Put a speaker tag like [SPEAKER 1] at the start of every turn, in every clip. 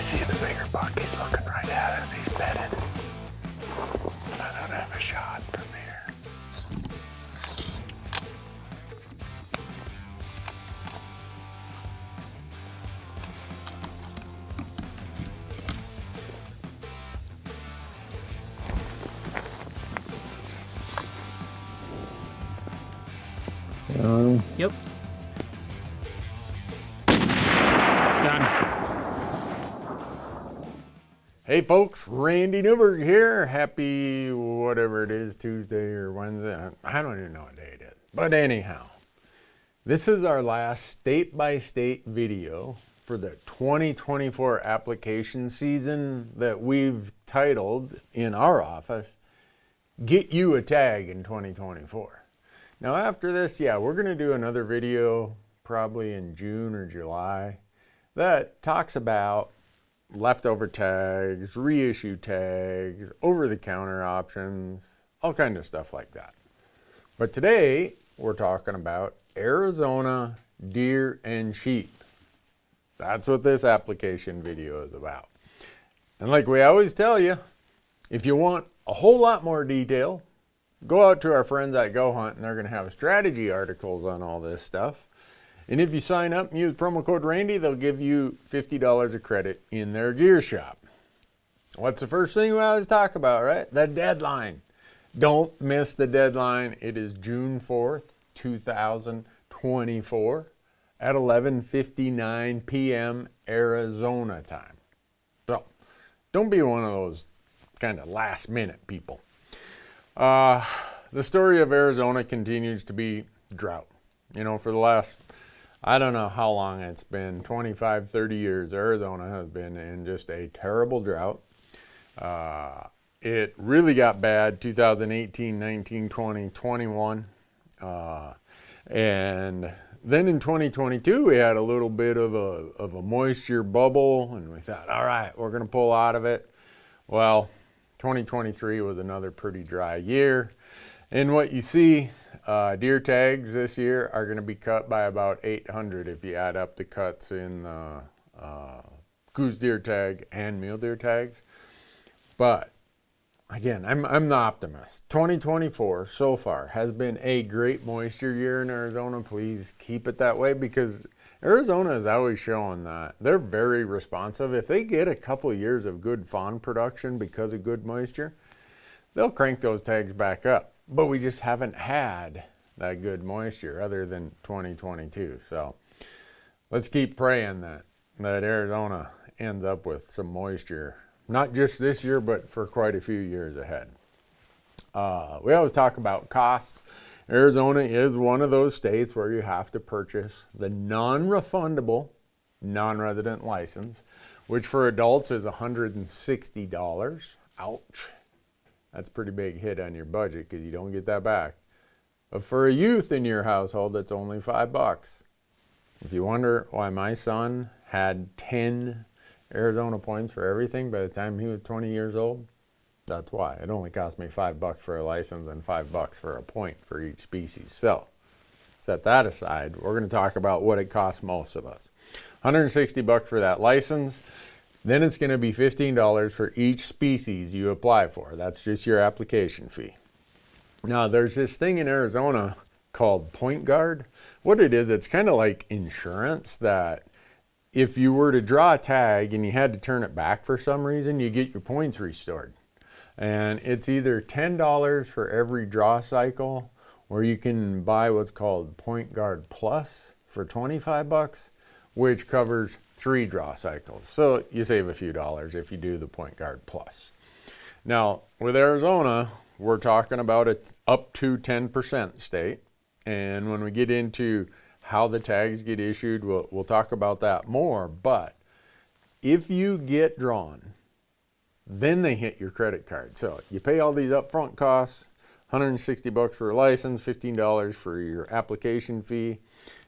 [SPEAKER 1] see the bigger buck. He's looking right at us. He's bedded. I don't have a shot from here.
[SPEAKER 2] Yep. Done.
[SPEAKER 1] Hey folks, Randy Newberg here. Happy whatever it is, Tuesday or Wednesday. I don't even know what day it is. But anyhow, this is our last state-by-state video for the 2024 application season that we've titled in our office, Get You a Tag in 2024. Now after this, we're going to do another video probably in June or July that talks about leftover tags, reissue tags, over-the-counter options, all kind of stuff like that. But today we're talking about Arizona deer and sheep. That's what this application video is about. And like we always tell you, if you want a whole lot more detail, go out to our friends at Go Hunt, and they're going to have strategy articles on all this stuff. And if you sign up and use promo code Randy, they'll give you $50 of credit in their gear shop. What's the first thing we always talk about, right? The deadline. Don't miss the deadline. It is June 4th, 2024 at 11:59 p.m. Arizona time. So don't be one of those kind of last minute people. The story of Arizona continues to be drought. You know, for the last, I don't know how long it's been, 25, 30 years, Arizona has been in just a terrible drought. It really got bad 2018, 19, 20, 21. And then in 2022, we had a little bit of a moisture bubble, and we thought, all right, we're going to pull out of it. Well, 2023 was another pretty dry year. And what you see, deer tags this year are going to be cut by about 800 if you add up the cuts in goose deer tag and mule deer tags. But again, I'm the optimist. 2024 so far has been a great moisture year in Arizona. Please keep it that way, because Arizona is always showing that they're very responsive. If they get a couple of years of good fawn production because of good moisture, they'll crank those tags back up. But we just haven't had that good moisture other than 2022. So let's keep praying that Arizona ends up with some moisture, not just this year, but for quite a few years ahead. We always talk about costs. Arizona is one of those states where you have to purchase the non-refundable non-resident license, which for adults is $160. Ouch. That's a pretty big hit on your budget because you don't get that back. But for a youth in your household, it's only $5. If you wonder why my son had 10 Arizona points for everything by the time he was 20 years old, that's why. It only cost me $5 for a license and $5 for a point for each species. So set that aside. We're going to talk about what it costs most of us. $160 for that license. Then it's going to be $15 for each species you apply for. That's just your application fee. Now, there's this thing in Arizona called Point Guard. What it is, it's kind of like insurance, that if you were to draw a tag and you had to turn it back for some reason, you get your points restored. And it's either $10 for every draw cycle, or you can buy what's called Point Guard Plus for $25, which covers 3 draw cycles. So you save a few dollars if you do the Point Guard Plus. Now, with Arizona, we're talking about it up to 10% state. And when we get into how the tags get issued, we'll talk about that more. But if you get drawn, then they hit your credit card. So you pay all these upfront costs, $160 for a license, $15 for your application fee.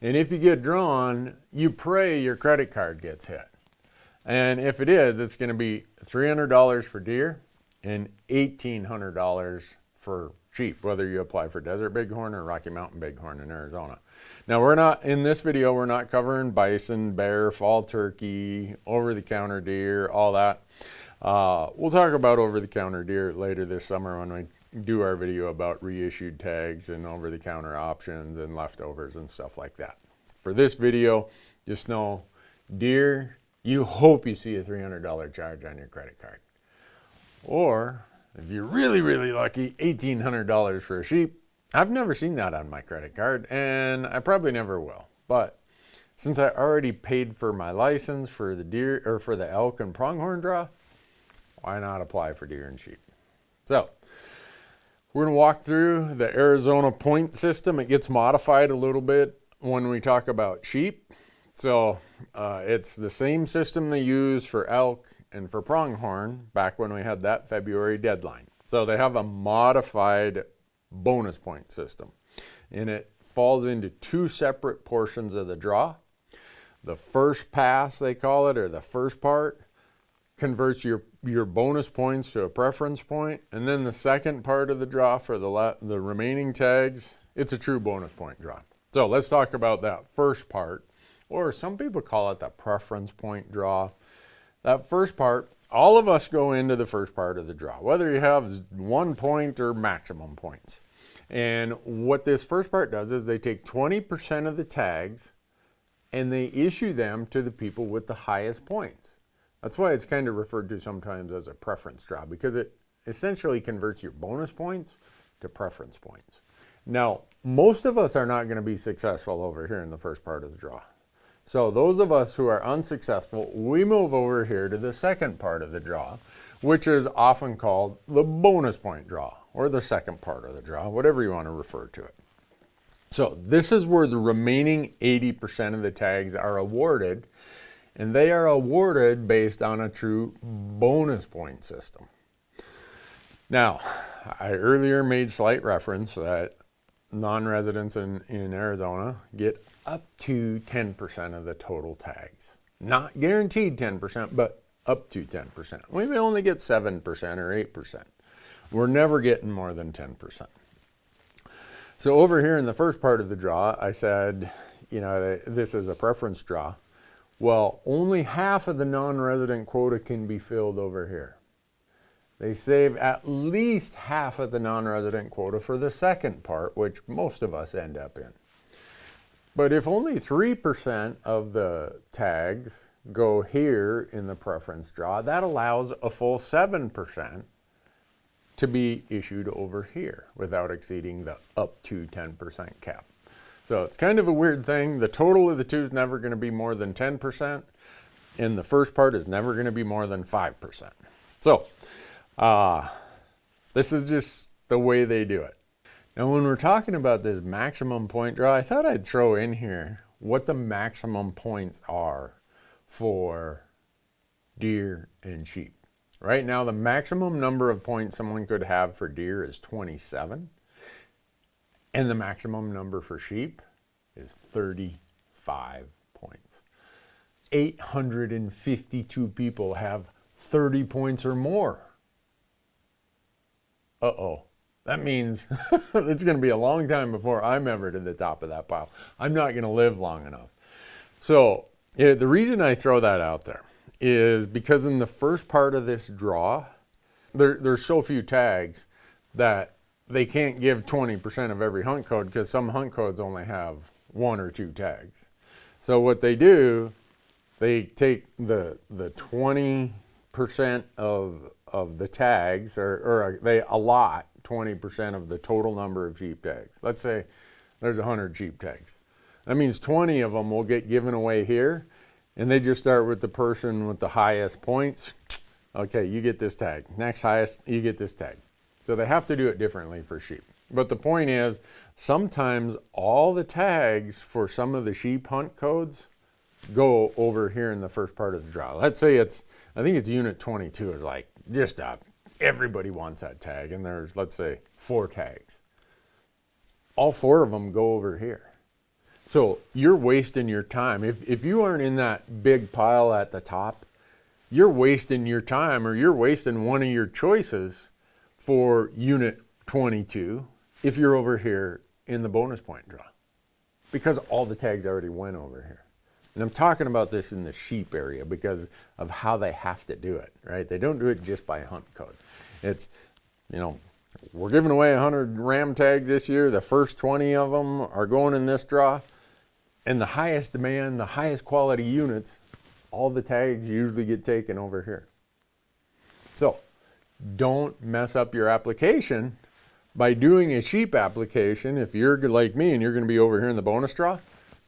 [SPEAKER 1] And if you get drawn, you pray your credit card gets hit. And if it is, it's going to be $300 for deer and $1,800 for sheep, whether you apply for desert bighorn or Rocky Mountain bighorn in Arizona. Now, we're not, in this video, we're not covering bison, bear, fall turkey, over-the-counter deer, all that. We'll talk about over-the-counter deer later this summer when we do our video about reissued tags and over-the-counter options and leftovers and stuff like that. For this video, just know deer, you hope you see a $300 charge on your credit card. Or, if you're really, really lucky, $1,800 for a sheep. I've never seen that on my credit card, and I probably never will. But since I already paid for my license for the deer, or for the elk and pronghorn draw, why not apply for deer and sheep? So, we're going to walk through the Arizona point system. It gets modified a little bit when we talk about sheep. So, it's the same system they use for elk and for pronghorn back when we had that February deadline. So, they have a modified bonus point system, and it falls into two separate portions of the draw. The first pass, they call it, or the first part, converts your bonus points to a preference point, and then the second part of the draw for the remaining tags, it's a true bonus point draw. So let's talk about that first part, or some people call it the preference point draw. That first part, all of us go into the first part of the draw, whether you have 1 point or maximum points. And what this first part does is they take 20% of the tags and they issue them to the people with the highest points. That's why it's kind of referred to sometimes as a preference draw, because it essentially converts your bonus points to preference points. Now, most of us are not going to be successful over here in the first part of the draw. So those of us who are unsuccessful, we move over here to the second part of the draw, which is often called the bonus point draw, or the second part of the draw, whatever you want to refer to it. So this is where the remaining 80% of the tags are awarded, and they are awarded based on a true bonus point system. Now, I earlier made slight reference that non-residents in Arizona get up to 10% of the total tags. Not guaranteed 10%, but up to 10%. We may only get 7% or 8%. We're never getting more than 10%. So over here in the first part of the draw, I said, you know, this is a preference draw. Well, only half of the non-resident quota can be filled over here. They save at least half of the non-resident quota for the second part, which most of us end up in. But if only 3% of the tags go here in the preference draw, that allows a full 7% to be issued over here without exceeding the up to 10% cap. So it's kind of a weird thing. The total of the two is never going to be more than 10%, and the first part is never going to be more than 5%. So this is just the way they do it. Now, when we're talking about this maximum point draw, I thought I'd throw in here what the maximum points are for deer and sheep. Right now, the maximum number of points someone could have for deer is 27, and the maximum number for sheep is 35 points. 852 people have 30 points or more. Uh-oh. That means it's going to be a long time before I'm ever to the top of that pile. I'm not going to live long enough. So the reason I throw that out there is because in the first part of this draw, there's so few tags that they can't give 20% of every hunt code, because some hunt codes only have 1 or 2 tags. So what they do, they take the 20% of the tags, or they allot 20% of the total number of sheep tags. Let's say there's 100 sheep tags. That means 20 of them will get given away here, and they just start with the person with the highest points. Okay, you get this tag. Next highest, you get this tag. So they have to do it differently for sheep. But the point is, sometimes all the tags for some of the sheep hunt codes go over here in the first part of the draw. Let's say I think it's unit 22 is like just everybody wants that tag, and there's, let's say, 4 tags. All 4 of them go over here. So you're wasting your time. If you aren't in that big pile at the top, you're wasting your time, or you're wasting one of your choices for unit 22 if you're over here in the bonus point draw, because all the tags already went over here. And I'm talking about this in the sheep area because of how they have to do it, right? They don't do it just by hunt code. It's, we're giving away 100 ram tags this year. The first 20 of them are going in this draw. And the highest demand, the highest quality units, all the tags usually get taken over here. So don't mess up your application by doing a sheep application if you're like me and you're going to be over here in the bonus draw,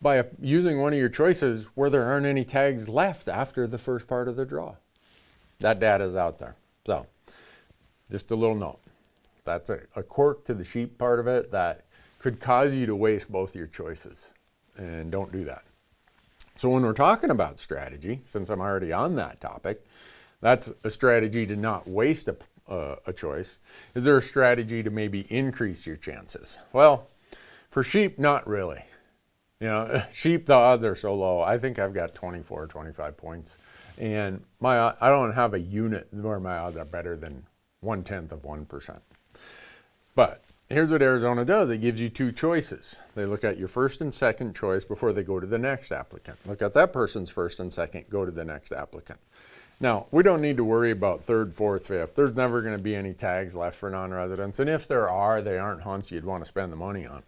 [SPEAKER 1] by using one of your choices where there aren't any tags left after the first part of the draw. That data is out there. So just a little note. That's a quirk to the sheep part of it that could cause you to waste both your choices, and don't do that. So when we're talking about strategy, since I'm already on that topic, that's a strategy to not waste a choice. Is there a strategy to maybe increase your chances? Well, for sheep, not really. Sheep, the odds are so low. I think I've got 24, 25 points. And I don't have a unit where my odds are better than 1/10 of 1%. But here's what Arizona does. It gives you two choices. They look at your first and second choice before they go to the next applicant. Look at that person's first and second, go to the next applicant. Now, we don't need to worry about third, fourth, fifth. There's never going to be any tags left for non-residents. And if there are, they aren't hunts you'd want to spend the money on.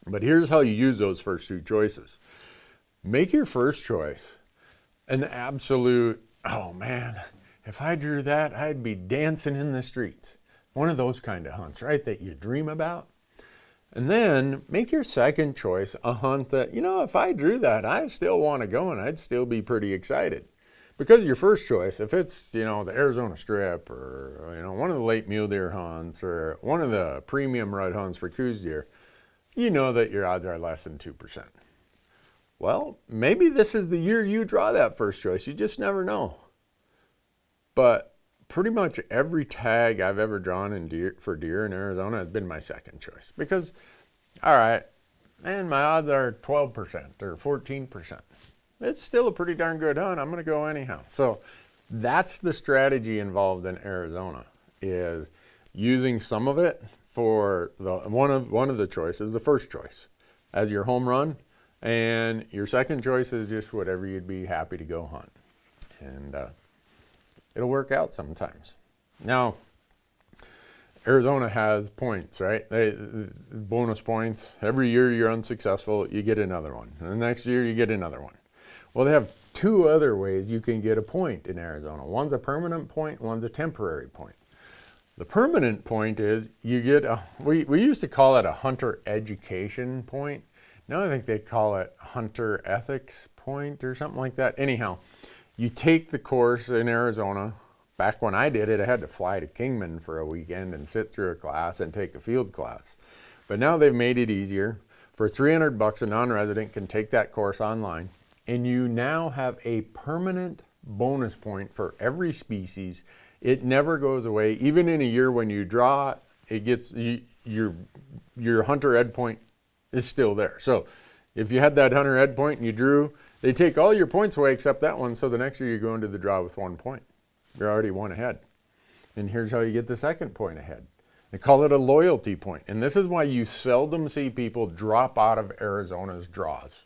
[SPEAKER 1] But here's how you use those first two choices. Make your first choice an absolute, oh man, if I drew that, I'd be dancing in the streets. One of those kind of hunts, right, that you dream about. And then make your second choice a hunt that, if I drew that, I still want to go and I'd still be pretty excited. Because your first choice, if it's, the Arizona Strip or, one of the late mule deer hunts or one of the premium rut hunts for coos deer, you know that your odds are less than 2%. Well, maybe this is the year you draw that first choice. You just never know. But pretty much every tag I've ever drawn for deer in Arizona has been my second choice. Because, all right, man, my odds are 12% or 14%. It's still a pretty darn good hunt. I'm going to go anyhow. So that's the strategy involved in Arizona, is using some of it for one of the choices, the first choice, as your home run, and your second choice is just whatever you'd be happy to go hunt. And it'll work out sometimes. Now, Arizona has points, right? Bonus points. Every year you're unsuccessful, you get another one. And the next year you get another one. Well, they have two other ways you can get a point in Arizona. One's a permanent point, one's a temporary point. The permanent point is you get we used to call it a hunter education point. Now I think they call it hunter ethics point or something like that. Anyhow, you take the course in Arizona. Back when I did it, I had to fly to Kingman for a weekend and sit through a class and take a field class. But now they've made it easier. For $300, a non-resident can take that course online, and you now have a permanent bonus point for every species. It never goes away. Even in a year when you draw, it gets your hunter ed point is still there. So if you had that hunter ed point and you drew, they take all your points away except that one. So the next year you go into the draw with 1 point. You're already one ahead. And here's how you get the second point ahead. They call it a loyalty point. And this is why you seldom see people drop out of Arizona's draws.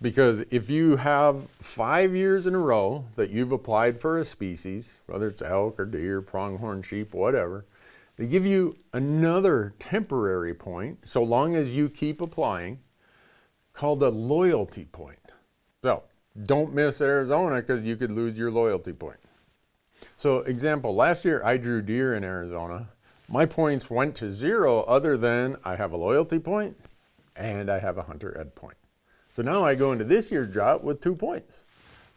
[SPEAKER 1] Because if you have 5 years in a row that you've applied for a species, whether it's elk or deer, pronghorn sheep, whatever, they give you another temporary point, so long as you keep applying, called a loyalty point. So don't miss Arizona because you could lose your loyalty point. So example, last year I drew deer in Arizona. My points went to 0 other than I have a loyalty point and I have a hunter ed point. So now I go into this year's drought with 2 points.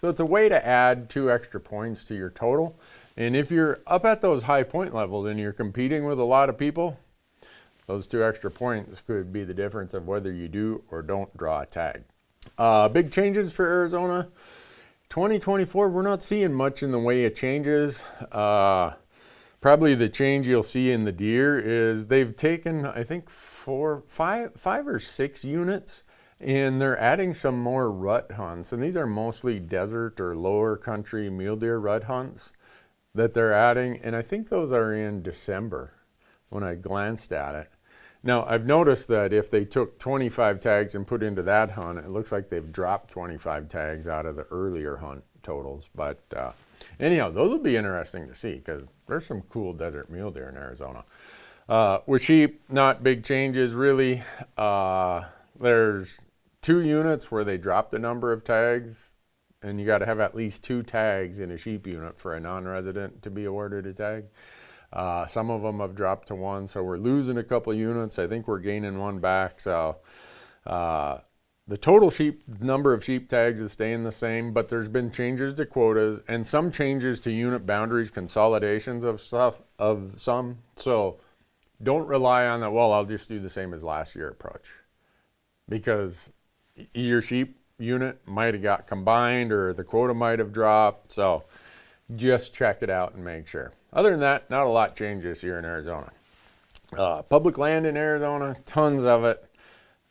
[SPEAKER 1] So it's a way to add 2 extra points to your total. And if you're up at those high point levels and you're competing with a lot of people, those 2 extra points could be the difference of whether you do or don't draw a tag. Big changes for Arizona. 2024, we're not seeing much in the way of changes. Probably the change you'll see in the deer is they've taken, I think, 5 or 6 units, and they're adding some more rut hunts. And these are mostly desert or lower country mule deer rut hunts that they're adding. And I think those are in December. when I glanced at it. Now, I've noticed that if they took 25 tags and put into that hunt, it looks like they've dropped 25 tags out of the earlier hunt totals. But anyhow, those will be interesting to see because there's some cool desert mule deer in Arizona. With sheep, not big changes really. There's 2 units where they dropped the number of tags, and you got to have at least 2 tags in a sheep unit for a non-resident to be awarded a tag. Some of them have dropped to 1, so we're losing a couple units. I think we're gaining 1 back. So the total number of sheep tags is staying the same, but there's been changes to quotas and some changes to unit boundaries, consolidations of some. So don't rely on that, well, I'll just do the same as last year approach, because your sheep unit might have got combined or the quota might have dropped. So just check it out and make sure. Other than that, not a lot changes here in Arizona. Public land in Arizona, tons of it.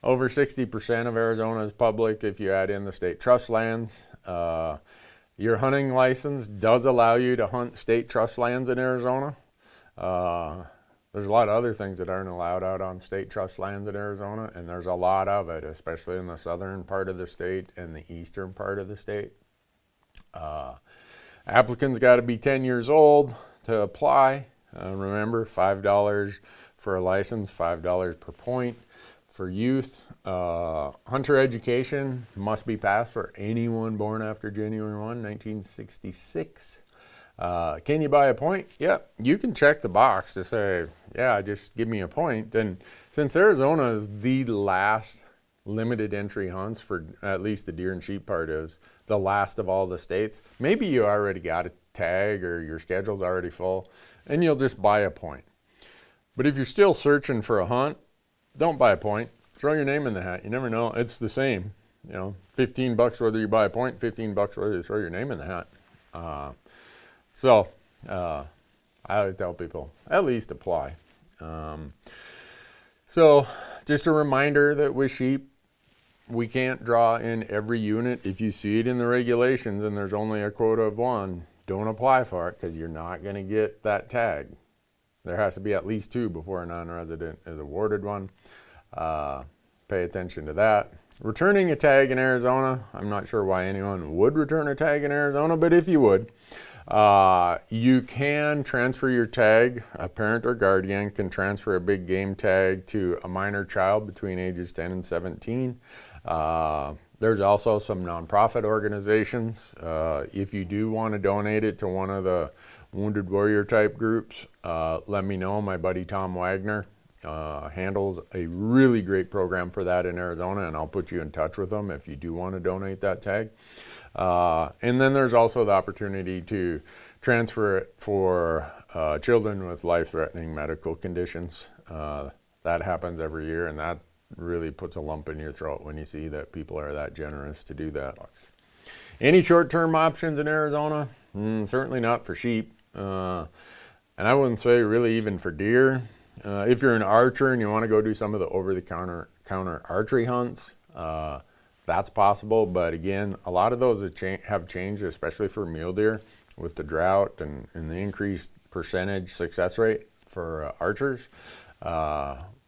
[SPEAKER 1] Over 60% of Arizona is public if you add in the state trust lands. Your hunting license does allow you to hunt state trust lands in Arizona. There's a lot of other things that aren't allowed out on state trust lands in Arizona, and there's a lot of it, especially in the southern part of the state and the eastern part of the state. Applicants got to be 10 years old to apply. Remember, $5 for a license, $5 per point. For youth, hunter education must be passed for anyone born after January 1, 1966. Can you buy a point? Yeah, you can check the box to say, yeah, just give me a point. And since Arizona is the last limited entry hunts for at least the deer and sheep part is the last of all the states, maybe you already got a tag or your schedule's already full and you'll just buy a point. But if you're still searching for a hunt, don't buy a point. Throw your name in the hat. You never know. It's the same. You know, $15 whether you buy a point, $15 whether you throw your name in the hat. So I always tell people, at least apply. So just a reminder that with sheep, we can't draw in every unit. If you see it in the regulations and there's only a quota of 1, don't apply for it because you're not going to get that tag. There has to be at least 2 before a non-resident is awarded one. Pay attention to that. Returning a tag in Arizona, I'm not sure why anyone would return a tag in Arizona, but if you would, you can transfer your tag. A parent or guardian can transfer a big game tag to a minor child between ages 10 and 17. There's also some nonprofit organizations. If you do want to donate it to one of the Wounded Warrior type groups, let me know. My buddy Tom Wagner handles a really great program for that in Arizona, and I'll put you in touch with them if you do want to donate that tag. And then there's also the opportunity to transfer it for children with life-threatening medical conditions. That happens every year, and that really puts a lump in your throat when you see that people are that generous to do that. Any short-term options in Arizona? Certainly not for sheep. And I wouldn't say really even for deer. If you're an archer and you want to go do some of the over-the-counter archery hunts, that's possible. But again, a lot of those have changed, especially for mule deer with the drought and the increased percentage success rate for archers.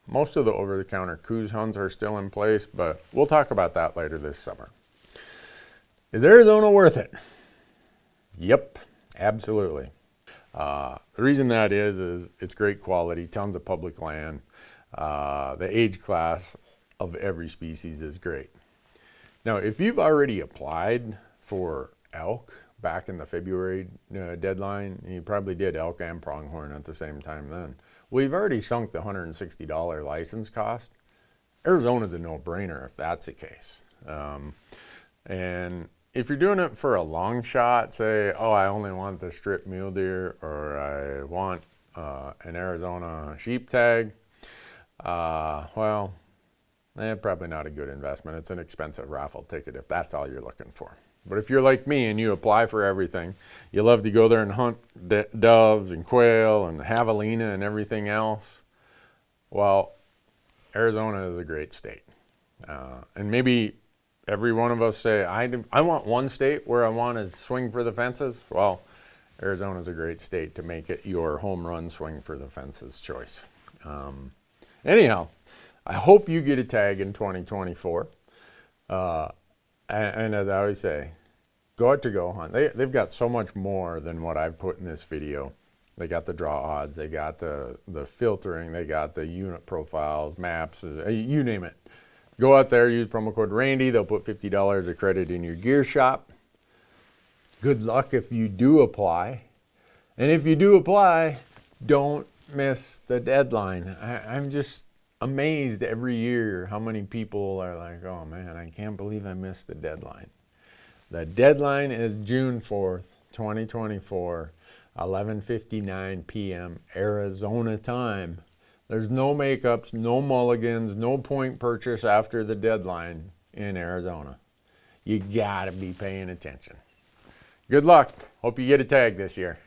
[SPEAKER 1] Most of the over-the-counter coos hunts are still in place, but we'll talk about that later this summer. Is Arizona worth it? Yep, absolutely. The reason that is it's great quality, tons of public land. The age class of every species is great. Now, if you've already applied for elk back in the February deadline, you probably did elk and pronghorn at the same time then. Well, you've already sunk the $160 license cost. Arizona's a no-brainer if that's the case. And if you're doing it for a long shot, say, oh, I only want the strip mule deer, or I want an Arizona sheep tag, well, probably not a good investment. It's an expensive raffle ticket if that's all you're looking for. But if you're like me and you apply for everything, you love to go there and hunt doves and quail and javelina and everything else, well, Arizona is a great state. And maybe every one of us say, I want one state where I want to swing for the fences. Well, Arizona's a great state to make it your home run swing for the fences choice. Anyhow, I hope you get a tag in 2024. And as I always say, go out to go hunt. They've got so much more than what I've put in this video. They got the draw odds, they got the filtering, they got the unit profiles, maps, you name it. Go out there, use promo code Randy. They'll put $50 of credit in your gear shop. Good luck if you do apply. And if you do apply, don't miss the deadline. I'm just amazed every year how many people are like, oh man, I can't believe I missed the deadline. The deadline is June 4th, 2024, 11:59 p.m. Arizona time. There's no makeups, no mulligans, no point purchase after the deadline in Arizona. You gotta be paying attention. Good luck. Hope you get a tag this year.